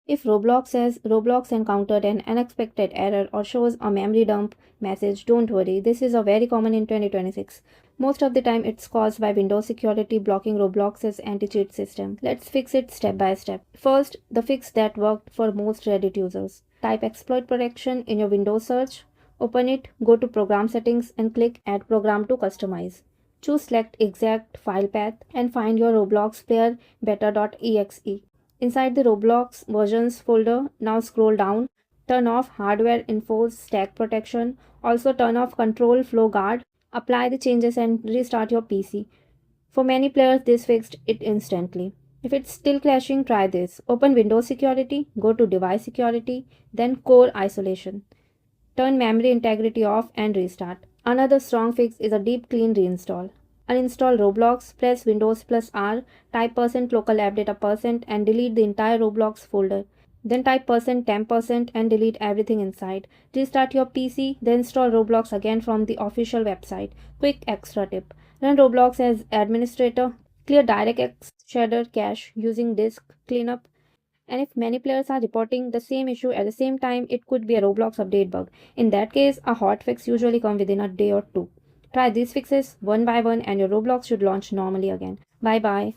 If Roblox says Roblox encountered an unexpected error or shows a memory dump message, don't worry, this is a very common in 2026. Most of the time it's caused by Windows security blocking Roblox's anti-cheat system. Let's fix it step by step. First, the fix that worked for most Reddit users. Type exploit protection in your Windows search, open it, go to program settings and click add program to customize. Choose select exact file path and find your Roblox player beta.exe. Inside the Roblox versions folder, now scroll down, turn off hardware info stack protection, also turn off control flow guard, apply the changes and restart your PC. For many players, this fixed it instantly. If it's still crashing, try this. Open Windows Security, go to Device Security, then Core Isolation. Turn memory integrity off and restart. Another strong fix is a deep clean reinstall. Uninstall Roblox, press Windows plus R, type %local app data % and delete the entire Roblox folder. Then type %temp% and delete everything inside. Restart your PC, then install Roblox again from the official website. Quick extra tip. Run Roblox as administrator. Clear DirectX shader cache using disk cleanup. And if many players are reporting the same issue at the same time, it could be a Roblox update bug. In that case, a hotfix usually comes within a day or two. Try these fixes one by one and your Roblox should launch normally again. Bye bye.